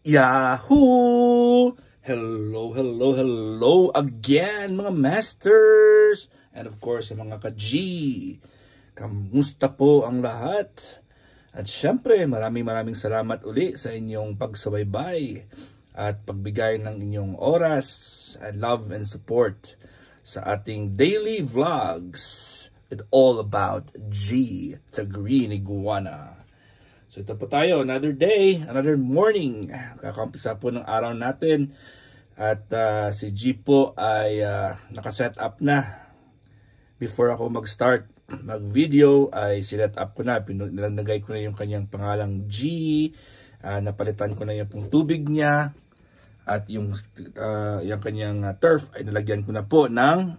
Yahoo! Hello again mga masters! And of course, mga ka-G. Kamusta po ang lahat? At syempre, maraming salamat uli sa inyong pagsubaybay at pagbigay ng inyong oras, love and support sa ating daily vlogs. It's all about G, the Green Iguana. So ito po tayo, another day, another morning. Kakampisa po ng araw natin. At si G po ay nakaset up na. Before ako mag-start mag-video ay sinet up ko na. Nilagay ko na yung kanyang pangalang G. Napalitan ko na yung pong tubig niya. At yung kanyang turf ay nalagyan ko na po ng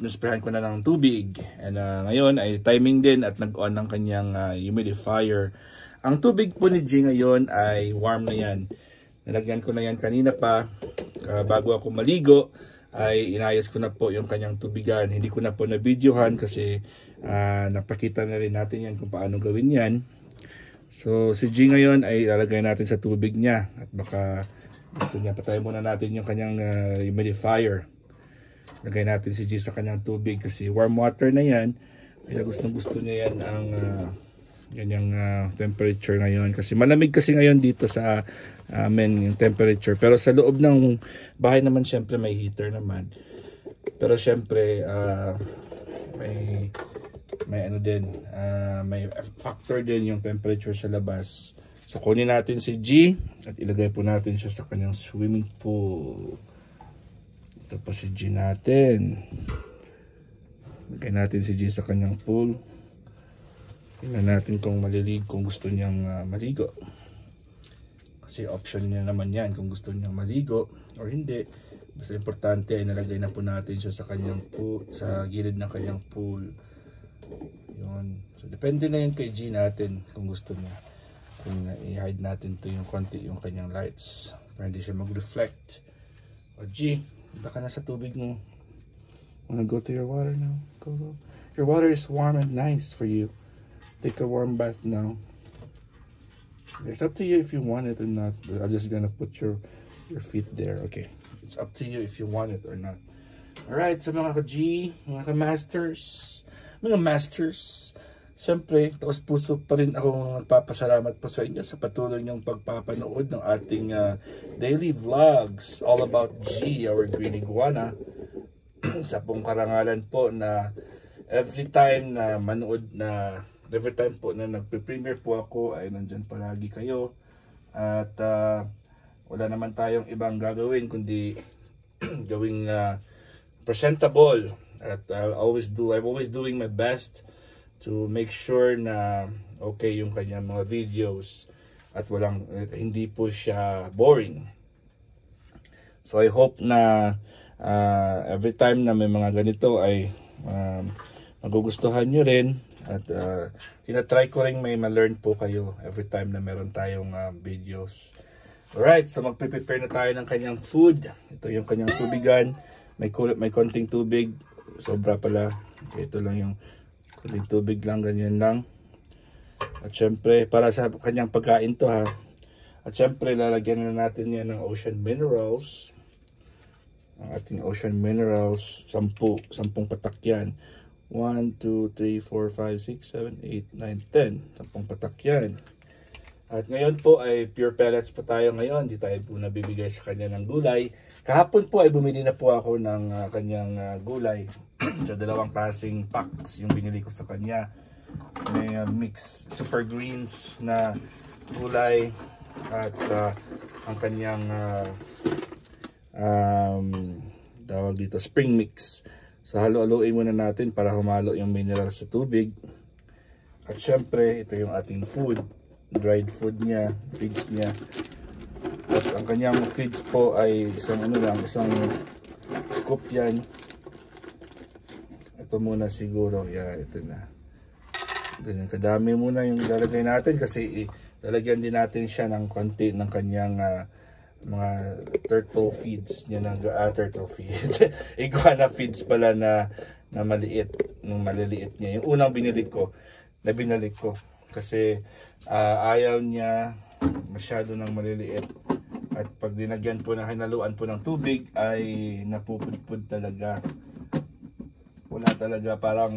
nasprayan ko na ng tubig. And ngayon ay timing din at nag-on ng kanyang humidifier. Ang tubig po ni G ngayon ay warm na yan. Nalagyan ko na yan kanina pa. Bago ako maligo ay inayos ko na po yung kanyang tubigan. Hindi ko na po na-videohan kasi napakita na rin natin yan kung paano gawin yan. So si G ngayon ay lalagay natin sa tubig niya. At baka gusto niya, patayin muna natin yung kanyang humidifier. Lagay natin si G sa kanyang tubig kasi warm water na yan. Kaya gusto niya yan ang ganyang temperature ngayon. Kasi malamig kasi ngayon dito sa amin yung temperature. Pero sa loob ng bahay naman syempre may heater naman. Pero syempre may ano din, may factor din yung temperature sa labas. So kunin natin si G at ilagay po natin siya sa kanyang swimming pool. Ito pa si G natin. Lagay natin si G sa kanyang pool. Tingnan natin kung malilig, kung gusto niyang maligo. Kasi option niya naman yan kung gusto niyang maligo or hindi. Basta importante ay nalagay na po natin siya sa kanyang pool, sa gilid ng kanyang pool. Yun. So depende na yun kay G natin kung gusto niya. Kung i-hide natin to yung konti yung kanyang lights para hindi siya mag-reflect. O G, punta ka na sa tubig mo. Wanna go to your water now? Go. Your water is warm and nice for you. Take a warm bath now. It's up to you if you want it or not. I'm just gonna put your feet there. Okay. It's up to you if you want it or not. Alright, sa mga ka-G, mga ka-masters. Mga masters, siyempre, taos puso pa rin ako nagpapasalamat po sa inyo sa patuloy niyong pagpapanood ng ating daily vlogs all about G, our Green Iguana. Sa pong karangalan po na every time po na nagpe-premiere po ako ay nandyan palagi kayo. At wala naman tayong ibang gagawin kundi gawing presentable. At I'm always doing my best to make sure na okay yung kanyang mga videos at hindi po siya boring. So I hope na every time na may mga ganito ay magugustuhan nyo rin at tinatry ko rin may ma-learn po kayo every time na meron tayong videos. Alright, so magpe-prepare na tayo ng kanyang food. Ito yung kanyang tubigan. May konting tubig. Sobra pala. Okay, ito lang yung kunting tubig lang, ganyan lang. At syempre, para sa kanyang pagkain to ha. At syempre, lalagyan na natin yan ng ocean minerals. Ang ating ocean minerals, 10 patak yan. 1, 2, 3, 4, 5, 6, 7, 8, 9, 10. 10 patak yan. At ngayon po ay pure pellets pa tayo ngayon. Di tayo po nabibigay sa kanya ng gulay. Kahapon po ay bumili na po ako ng kanyang gulay. So, 2 klaseng packs yung binili ko sa kanya. May mix super greens na gulay at ang kanyang tawag dito spring mix. So halo-haloin muna natin para humalo yung minerals sa tubig. At syempre ito yung ating food, dried food niya, feeds niya. At ang kanyang feeds po ay isang scoop yan. Ito muna siguro, yan, ito na. Ganyan kadami muna yung lalagay natin kasi lalagyan din natin siya ng konti ng kanyang mga turtle feeds niya turtle feeds. Iguana feeds pala na maliit, ng maliliit niya. Yung unang binalik ko kasi ayaw niya masyado ng maliliit. At pag dinagyan po na hinaluan po ng tubig ay napupudpud talaga. Wala talaga, parang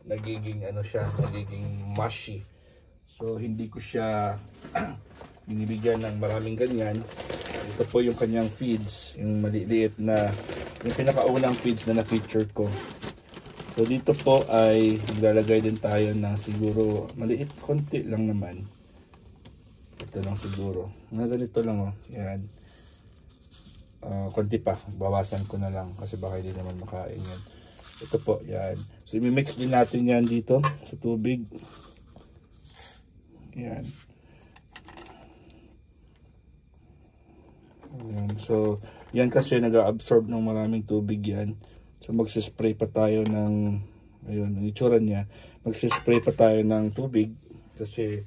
nagiging ano siya, nagiging mushy. So hindi ko siya binibigyan ng maraming ganyan. Ito po yung kanyang feeds, yung maliliit na, yung pinakaunang feeds na na-feature ko. So dito po ay maglalagay din tayo ng siguro maliit, konti lang naman. Ito lang siguro. Mga ganito lang oh. Yan. Konti pa. Bawasan ko na lang kasi baka hindi naman makain yan. Ito po. Yan. So i-mix din natin yan dito sa tubig. Yan. Yan. So yan kasi nag-absorb ng maraming tubig yan. So magsispray pa tayo ng, ayun, ang itsura niya. Magsispray pa tayo ng tubig kasi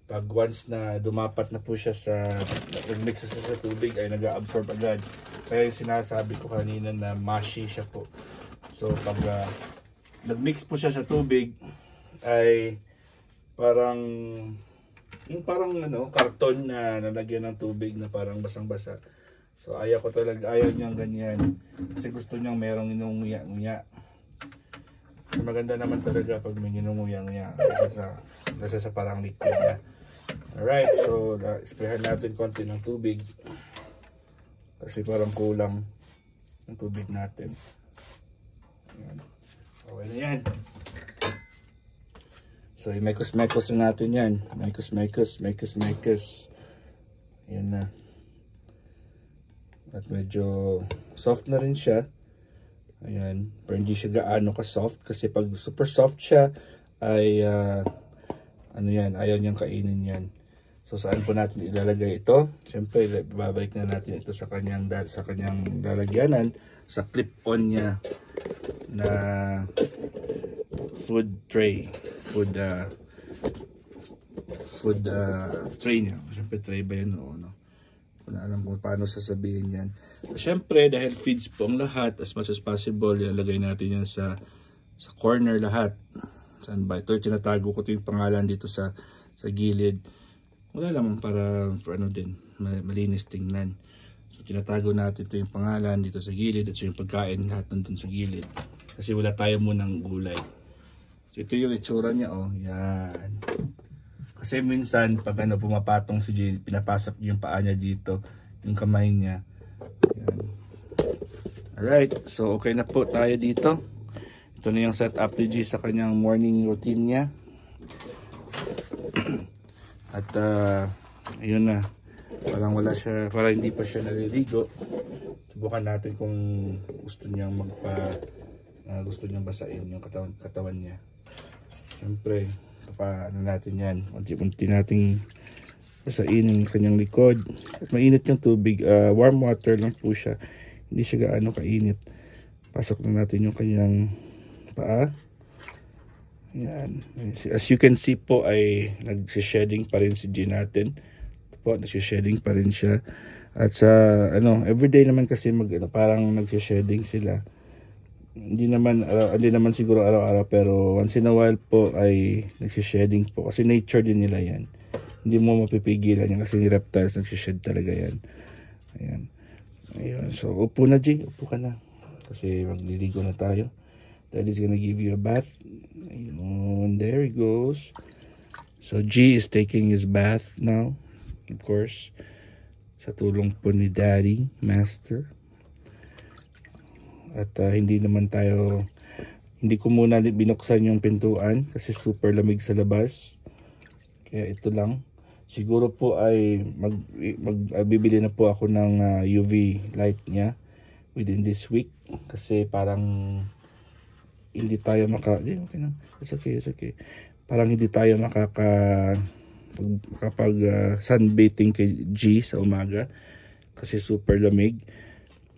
pag once na dumapat na po siya sa, nag-mix siya sa tubig ay nag-absorb agad. Kaya yung sinasabi ko kanina na mushy siya po. So pag nag-mix po siya sa tubig ay parang yung parang ano, karton na nalagyan ng tubig na parang basang-basa. So ayaw ko talaga, ayaw niyang ganyan. Kasi gusto niyang merong inunguya-nguya. So maganda naman talaga pag may inunguya-nguya kasi sa parang liquid na. Alright, so sprayhan natin konti ng tubig. Kasi parang kulang ng tubig natin. Ayan. Okay na yan. So i-mekos-mekos na natin yan. Mekos-mekos. Ayan na. At medyo soft na rin siya. Ayan. Pero hindi siya gaano ka-soft. Kasi pag super soft siya, ay ano yan, ayaw niyang kainin yan. So saan po natin ilalagay ito? Siyempre, babalik na natin ito sa kanyang lalagyanan. Sa clip-on niya na food tray. Food tray niya. Siyempre, tray ba yan? O, no? Kung alam kung paano sasabihin yan. So, syempre, dahil feeds po ang lahat, as much as possible, ilalagay natin yan sa corner lahat. Saan ba? Ito, tinatago ko ito yung pangalan dito sa gilid. Wala lamang para ano din, malinis tingnan. So, tinatago natin ito yung pangalan dito sa gilid at so yung pagkain lahat nandun sa gilid. Kasi wala tayo munang gulay. So, ito yung itsura niya, oh. Yan. Kasi minsan, pag ano, pumapatong si Jill, pinapasok yung paa niya dito, yung kamay niya. Yan. Alright, so okay na po tayo dito. Ito na yung setup ni G sa kanyang morning routine niya. At ayun na. Parang wala siya, parang hindi pa siya naliligo. Subukan natin kung gusto niyang gusto niyang basain yung katawan niya. Siyempre, paano natin yan, unti-unti nating basain yung kanyang likod. At mainit yung tubig, warm water lang po siya, hindi siya gaano kainit. Pasok na natin yung kanyang paa. Yan. As you can see po ay nagsishedding pa rin si G natin. Ito po, nagsishedding pa rin siya. At sa ano, everyday naman kasi parang nagsishedding sila. Hindi naman siguro araw-araw, pero once in a while po ay nagsishedding po kasi nature din nila yan. Hindi mo mapipigilan yan kasi reptiles nagsished talaga yan. Ayan. Ayun. So upo na, G, upo ka na kasi magliligo na tayo. Daddy's gonna give you a bath. Ayun, there he goes. So G is taking his bath now, of course, sa tulong po ni Daddy Master. At hindi ko muna binuksan yung pintuan kasi super lamig sa labas. Kaya ito lang. Siguro po ay bibili na po ako ng UV light niya within this week. Kasi parang hindi tayo okay na. It's okay. Parang hindi tayo makapag sunbathing kay G sa umaga. Kasi super lamig.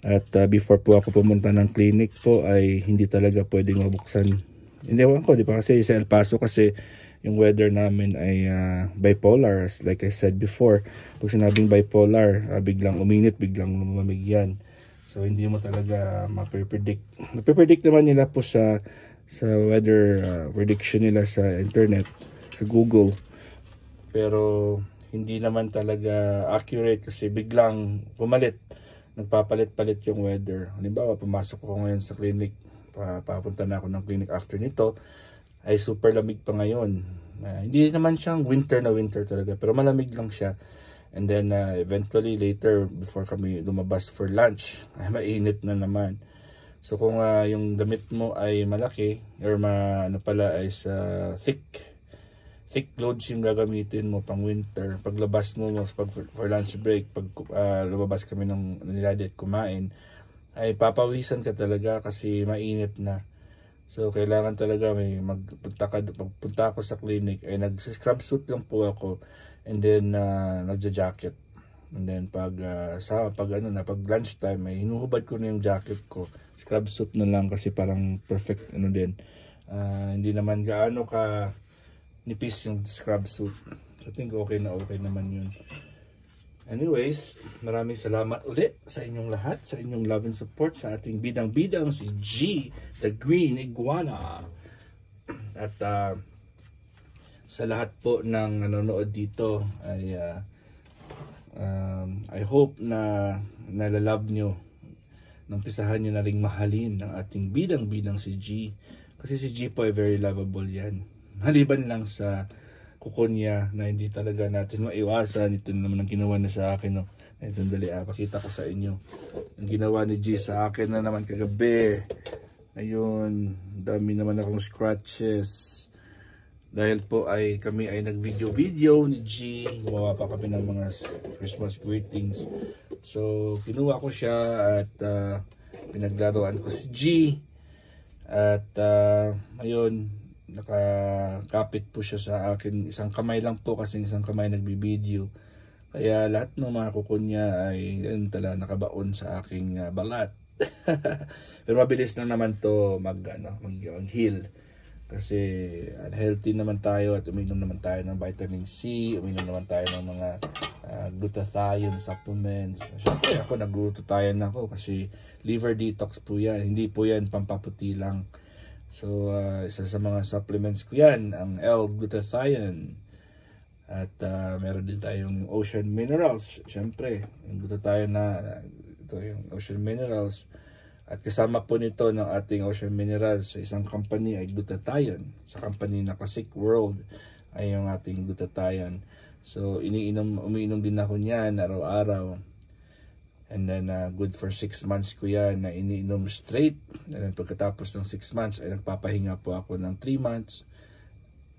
At before po ako pumunta ng clinic po ay hindi talaga pwedeng mabuksan. Hindi ko, di ba? Kasi sa El Paso kasi yung weather namin ay bipolar. Like I said before, pag sinabing bipolar, biglang uminit, biglang lumamig yan. So hindi mo talaga mapipredict. Napipredict naman nila po sa weather prediction nila sa internet, sa Google. Pero hindi naman talaga accurate kasi biglang nagpapalit-palit yung weather. Halimbawa, pumasok ako ngayon sa clinic, papunta na ako ng clinic after nito, ay super lamig pa ngayon. Hindi naman siyang winter na winter talaga, pero malamig lang siya. And then eventually later, before kami lumabas for lunch, ay mainit na naman. So kung yung damit mo ay malaki, or ano pala ay thick clothes yung gagamitin mo pang winter, paglabas mo for lunch break, pag lumabas kami ng niladi at kumain, ay papawisan ka talaga kasi mainit na. So kailangan talaga pagpunta ako sa clinic ay nag-scrub suit lang po ako, and then nagja-jacket. And then pag lunch time ay hinuhubad ko na yung jacket ko. Scrub suit na lang kasi parang perfect din. Hindi naman gaano ka nipis yung scrub suit. So I think okay naman yun. Anyways, maraming salamat ulit sa inyong lahat, sa inyong love and support sa ating bidang-bidang si G, the Green Iguana. At sa lahat po ng nanonood dito ay I hope na nalalove nyo, nampisahan nyo na ring mahalin ng ating bidang-bidang si G. Kasi si G po ay very lovable yan. Maliban lang sa kuko niya na hindi talaga natin maiwasan. Ito naman ang ginawa na sa akin. No? Ito, dali, pakita ko sa inyo. Ang ginawa ni G sa akin na naman kagabi. Ayun, dami naman akong scratches. Dahil po kami ay nag-video ni G. Gumawa pa kami ng mga Christmas greetings. So, kinuha ko siya at pinaglaruan ko si G. At ayun, nakakapit po siya sa akin. Isang kamay lang po kasi isang kamay nagbibideo. Kaya lahat ng mga kuko niya ay nakabaon sa aking balat. Pero mabilis na naman to mag-heal. Kasi healthy naman tayo at uminom naman tayo ng vitamin C, uminom naman tayo ng mga glutathione supplements. Siyempre ako nag-glutathione ako kasi liver detox po yan. Hindi po yan pampaputi lang. So, isa sa mga supplements ko yan, ang L-glutathione. At meron din tayong ocean minerals. Siyempre, yung glutathione ito yung ocean minerals. At kasama po nito ng ating ocean minerals sa isang company ay glutathione. Sa company na Classic World ay yung ating glutathione. So, umiinom din ako niyan araw-araw. And then good for 6 months ko yan na iniinom straight. And then pagkatapos ng 6 months ay nagpapahinga po ako ng 3 months.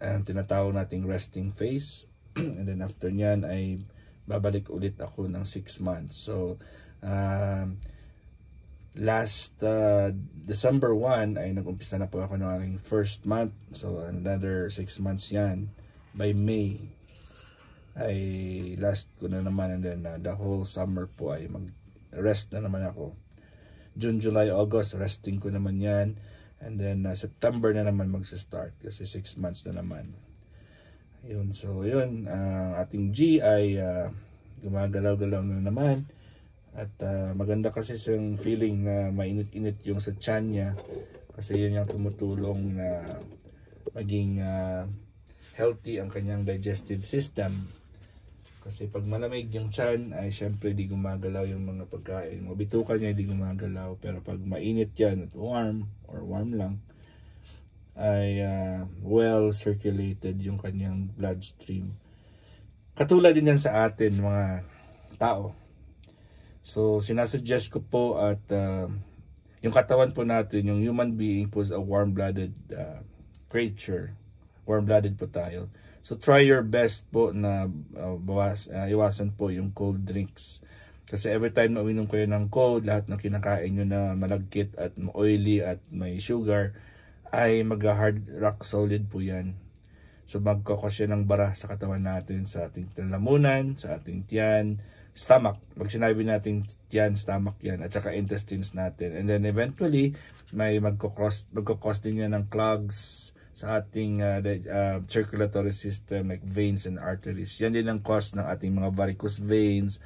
And tinatawag nating resting phase. And then after nyan ay babalik ulit ako ng 6 months. So last December 1 ay nag-umpisa na po ako ng aking first month. So another 6 months yan. By May ay last ko na naman, and then the whole summer po ay mag-rest na naman ako. June, July, August, resting ko naman yan. And then September na naman magsa-start kasi 6 months na naman. Ayun, so yun, ating G ay gumagalaw-galaw na naman. At maganda kasi yung feeling na mainit-init yung sa tiyan niya. Kasi yun yung tumutulong na maging healthy ang kanyang digestive system. Kasi pag malamig yung tiyan ay syempre di gumagalaw yung mga pagkain. Mga bituka niya di gumagalaw. Pero pag mainit yan at warm or warm lang, ay well circulated yung kanyang bloodstream. Katulad din yan sa atin mga tao. So sinasuggest ko po at yung katawan po natin, yung human being po is a warm-blooded creature. Warm-blooded po tayo. So try your best po na iwasan po yung cold drinks. Kasi every time na uminom kayo ng cold, lahat ng kinakain nyo na malagkit at oily at may sugar, ay mag-hard rock solid po yan. So magkakos yan ng bara sa katawan natin, sa ating lalamunan, sa ating tiyan, stomach. Pag sinabi natin tiyan, stomach yan, at saka intestines natin. And then eventually, may magkakos din yan ng clogs sa ating circulatory system like veins and arteries. Yan din ang cause ng ating mga varicose veins.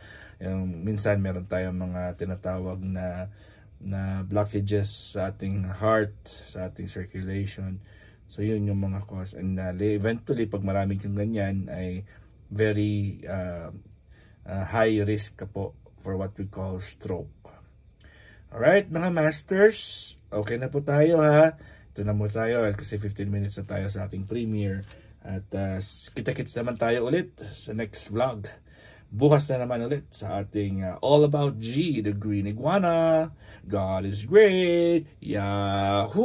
Minsan meron tayong mga tinatawag na blockages sa ating heart, sa ating circulation. So yun yung mga cause. And eventually pag maraming kang ganyan ay very high risk ka po for what we call stroke. Alright, mga masters, okay na po tayo ha. Ito na mo tayo kasi 15 minutes na tayo sa ating premiere. At kita-kits naman tayo ulit sa next vlog. Bukas na naman ulit sa ating All About G, the Green Iguana. God is great. Yahoo!